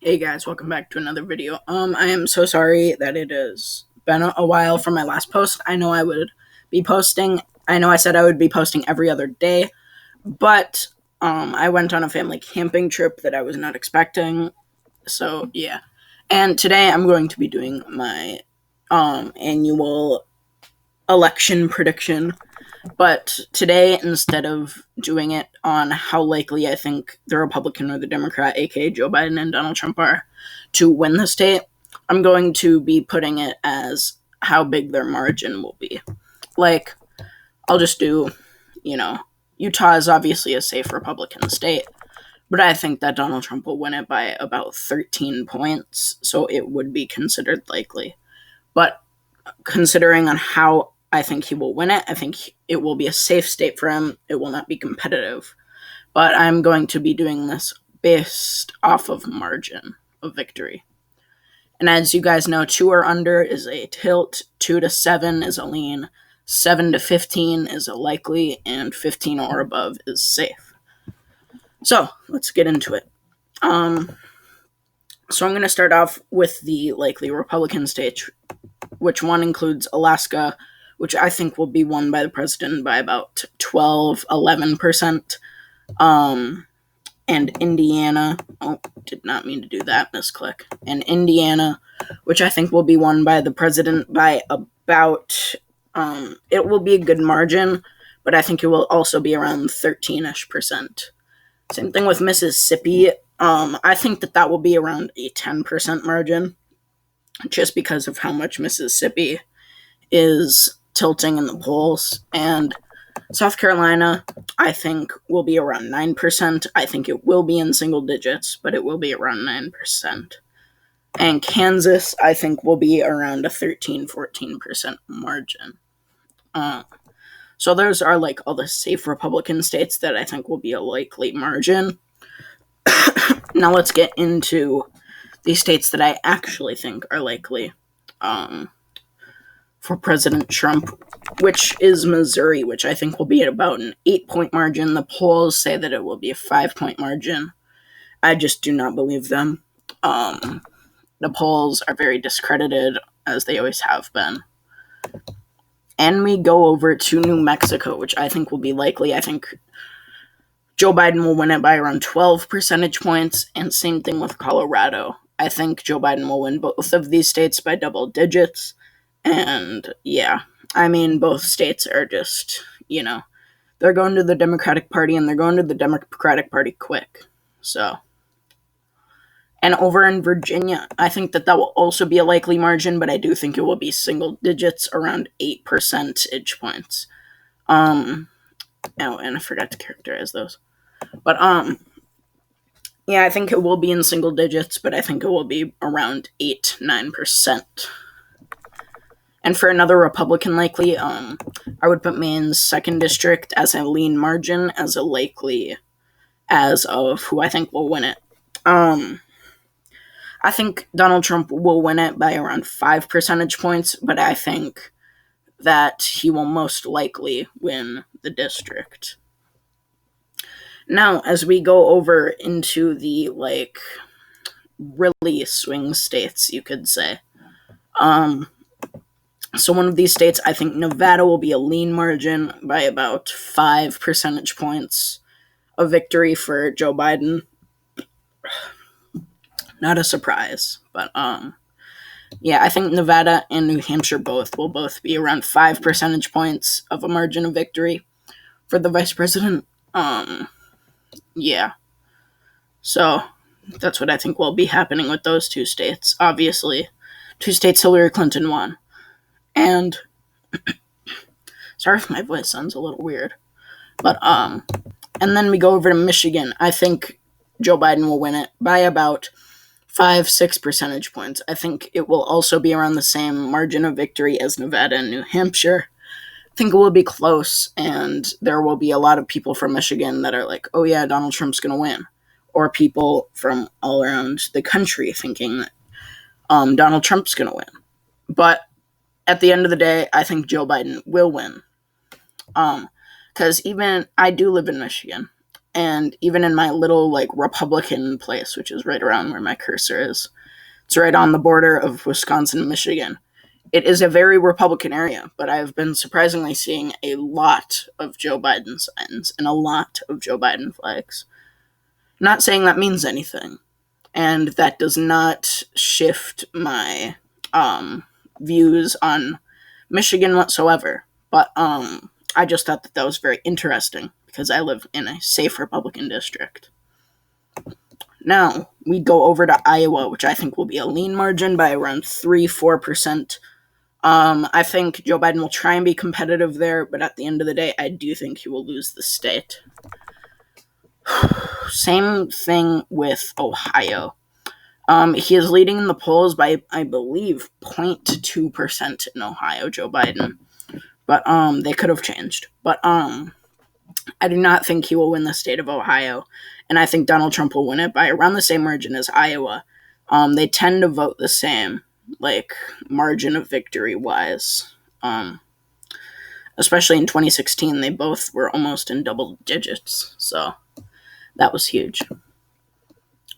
Hey guys, welcome back to another video. I am so sorry that it has been a while from my last post. I know I said I would be posting every other day, but I went on a family camping trip that I was not expecting. So yeah. And today I'm going to be doing my annual election prediction. But today, instead of doing it on how likely I think the Republican or the Democrat, aka Joe Biden and Donald Trump, are to win the state, I'm going to be putting it as how big their margin will be. Like, I'll just do, you know, Utah is obviously a safe Republican state, but I think that Donald Trump will win it by about 13 points, so it would be considered likely. But considering on how I think he will win it, I think it will be a safe state for him. It will not be competitive. But I'm going to be doing this based off of margin of victory. And as you guys know, 2 or under is a tilt, 2 to 7 is a lean, 7 to 15 is a likely, and 15 or above is safe. So let's get into it. So I'm going to start off with the likely Republican states, which one includes Alaska, which I think will be won by the president by about 11%. And Indiana, did not mean to do that, misclick. And Indiana, which I think will be won by the president by about, it will be a good margin, but I think it will also be around 13-ish%. Same thing with Mississippi. I think that will be around a 10% margin, just because of how much Mississippi is tilting in the polls. And South Carolina, I think, will be around 9%. I think it will be in single digits, but it will be around 9%. And Kansas, I think, will be around a 13-14% margin. So those are like all the safe Republican states that I think will be a likely margin. Now let's get into the states that I actually think are likely for President Trump, which is Missouri, which I think will be at about an 8-point margin. The polls say that it will be a 5-point margin. I just do not believe them. The polls are very discredited, as they always have been. And we go over to New Mexico, which I think will be likely. I think Joe Biden will win it by around 12 percentage points, and same thing with Colorado. I think Joe Biden will win both of these states by double digits. And yeah, I mean, both states are just, they're going to the Democratic Party, and they're going to the Democratic Party quick. So, and over in Virginia, I think that will also be a likely margin, but I do think it will be single digits, around 8 percentage points. And I forgot to characterize those. But, yeah, I think it will be in single digits, but I think it will be around 8-9%. And for another Republican likely, I would put Maine's 2nd district as a lean margin, as a likely as of who I think will win it. I think Donald Trump will win it by around 5 percentage points, but I think that he will most likely win the district. Now, as we go over into the, really swing states, you could say. So one of these states, I think Nevada will be a lean margin by about 5 percentage points of victory for Joe Biden. Not a surprise, but yeah, I think Nevada and New Hampshire will both be around 5 percentage points of a margin of victory for the vice president. Yeah. So that's what I think will be happening with those 2 states. Obviously, 2 states Hillary Clinton won. And sorry if my voice sounds a little weird. But and then we go over to Michigan. I think Joe Biden will win it by about 5-6 percentage points. I think it will also be around the same margin of victory as Nevada and New Hampshire. I think it will be close, and there will be a lot of people from Michigan that are like, oh yeah, Donald Trump's going to win. Or people from all around the country thinking that Donald Trump's going to win. But at the end of the day, I think Joe Biden will win. Because even I do live in Michigan. And even in my little like Republican place, which is right around where my cursor is, it's right on the border of Wisconsin and Michigan. It is a very Republican area, but I've been surprisingly seeing a lot of Joe Biden signs and a lot of Joe Biden flags. Not saying that means anything, and that does not shift my views on Michigan whatsoever. But I just thought that was very interesting because I live in a safe Republican district. Now, we go over to Iowa, which I think will be a lean margin by around 3-4%. I think Joe Biden will try and be competitive there, but at the end of the day, I do think he will lose the state. Same thing with Ohio. He is leading in the polls by, I believe, 0.2% in Ohio, Joe Biden. But they could have changed. But I do not think he will win the state of Ohio, and I think Donald Trump will win it by around the same margin as Iowa. They tend to vote the same, like, margin of victory wise. Especially in 2016, they both were almost in double digits, so that was huge.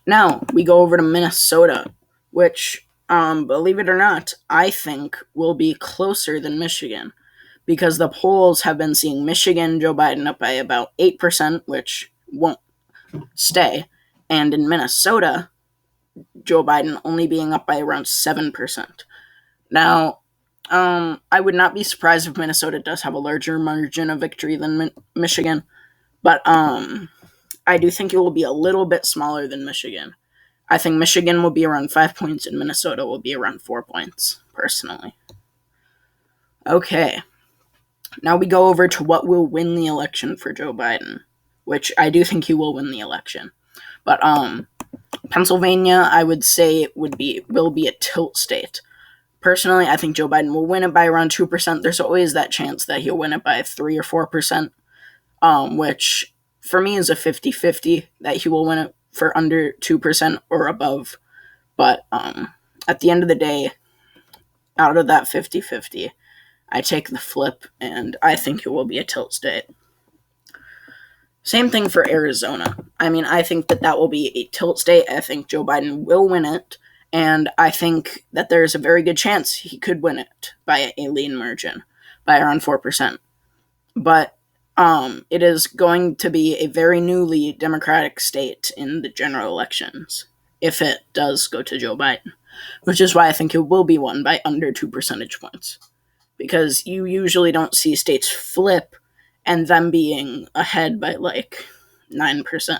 Now, we go over to Minnesota, which, believe it or not, I think will be closer than Michigan, because the polls have been seeing Michigan, Joe Biden up by about 8%, which won't stay, and in Minnesota, Joe Biden only being up by around 7%. Now, I would not be surprised if Minnesota does have a larger margin of victory than Michigan, but I do think it will be a little bit smaller than Michigan. I think Michigan will be around 5 points and Minnesota will be around 4 points, personally. Okay. Now we go over to what will win the election for Joe Biden, which I do think he will win the election. But Pennsylvania, I would say will be a tilt state. Personally, I think Joe Biden will win it by around 2%. There's always that chance that he'll win it by 3 or 4%, which for me is a 50-50 that he will win it for under 2% or above. But at the end of the day, out of that 50-50, I take the flip, and I think it will be a tilt state. Same thing for Arizona. I mean, I think that will be a tilt state. I think Joe Biden will win it, and I think that there's a very good chance he could win it by a lean margin, by around 4%. But it is going to be a very newly Democratic state in the general elections, if it does go to Joe Biden, which is why I think it will be won by under 2 percentage points. Because you usually don't see states flip and them being ahead by like 9%.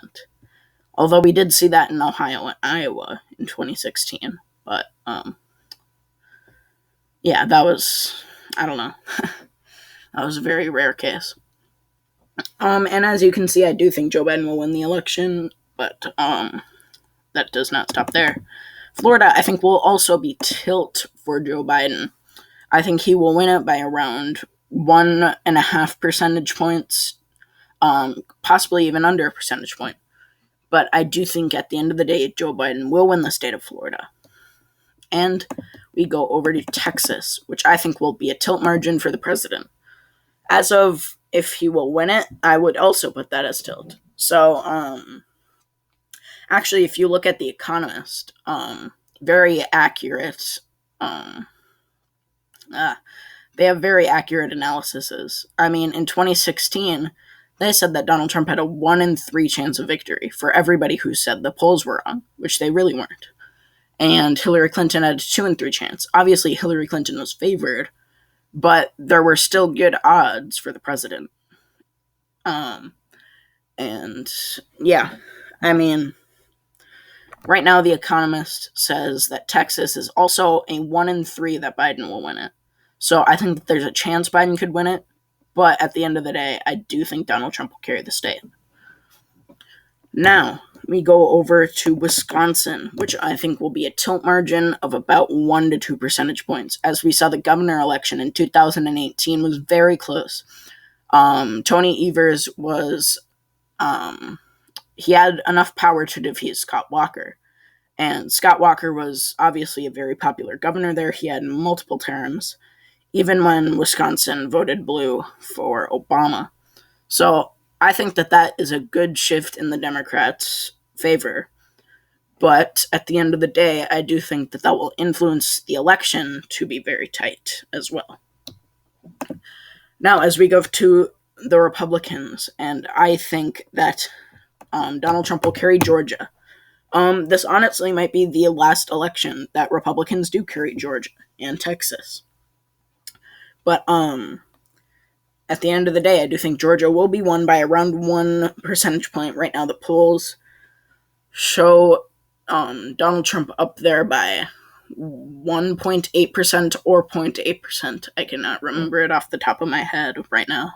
Although we did see that in Ohio and Iowa in 2016. But, yeah, that was, I don't know. That was a very rare case. And as you can see, I do think Joe Biden will win the election, but that does not stop there. Florida, I think, will also be tilt for Joe Biden. I think he will win it by around 1.5 percentage points, possibly even under a percentage point. But I do think at the end of the day, Joe Biden will win the state of Florida. And we go over to Texas, which I think will be a tilt margin for the president. As of if he will win it, I would also put that as tilt. So, actually, if you look at The Economist, very accurate, they have very accurate analyses. I mean, in 2016, they said that Donald Trump had a 1 in 3 chance of victory for everybody who said the polls were wrong, which they really weren't. And Hillary Clinton had a 2 in 3 chance. Obviously, Hillary Clinton was favored, but there were still good odds for the president. And yeah, I mean, right now The Economist says that Texas is also a 1 in 3 that Biden will win it. So I think that there's a chance Biden could win it, but at the end of the day, I do think Donald Trump will carry the state. Now, we go over to Wisconsin, which I think will be a tilt margin of about 1 to 2 percentage points. As we saw, the governor election in 2018 was very close. Tony Evers was, he had enough power to defeat Scott Walker. And Scott Walker was obviously a very popular governor there. He had multiple terms, even when Wisconsin voted blue for Obama. So I think that that is a good shift in the Democrats' favor. But at the end of the day, I do think that that will influence the election to be very tight as well. Now, as we go to the Republicans, and I think that Donald Trump will carry Georgia. This honestly might be the last election that Republicans do carry Georgia and Texas. But at the end of the day, I do think Georgia will be won by around 1 percentage point. Right now, the polls show Donald Trump up there by 1.8% or 0.8%. I cannot remember it off the top of my head right now.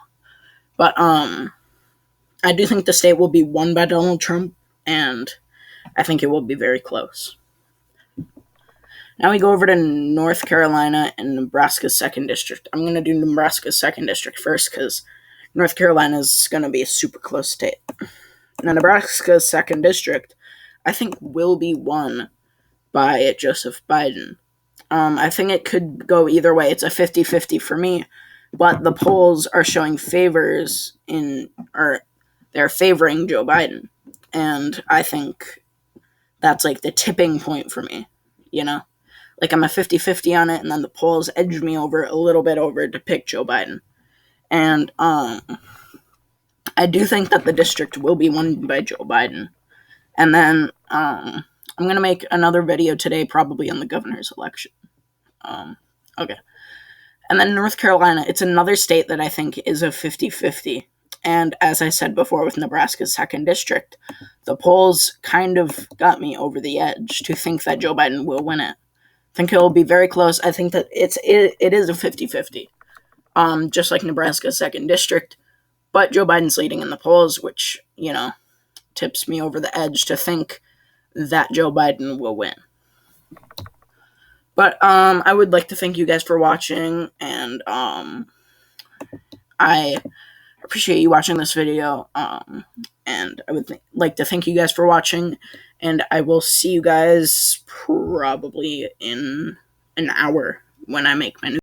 But I do think the state will be won by Donald Trump, and I think it will be very close. Now we go over to North Carolina and Nebraska's 2nd District. I'm going to do Nebraska's 2nd District first because North Carolina is going to be a super close state. Now, Nebraska's 2nd District, I think, will be won by Joseph Biden. I think it could go either way. It's a 50-50 for me, but the polls are showing they're favoring Joe Biden. And I think that's like the tipping point for me, you know? Like I'm a 50-50 on it, and then the polls edge me over a little bit over to pick Joe Biden. And I do think that the district will be won by Joe Biden. And then I'm going to make another video today probably on the governor's election. Okay. And then North Carolina, it's another state that I think is a 50-50. And as I said before with Nebraska's 2nd District, the polls kind of got me over the edge to think that Joe Biden will win it. I think it will be very close. I think that it is a 50-50, just like Nebraska's 2nd District. But Joe Biden's leading in the polls, which, tips me over the edge to think that Joe Biden will win. But I would like to thank you guys for watching, and I appreciate you watching this video, and I would like to thank you guys for watching, and I will see you guys probably in an hour when I make my new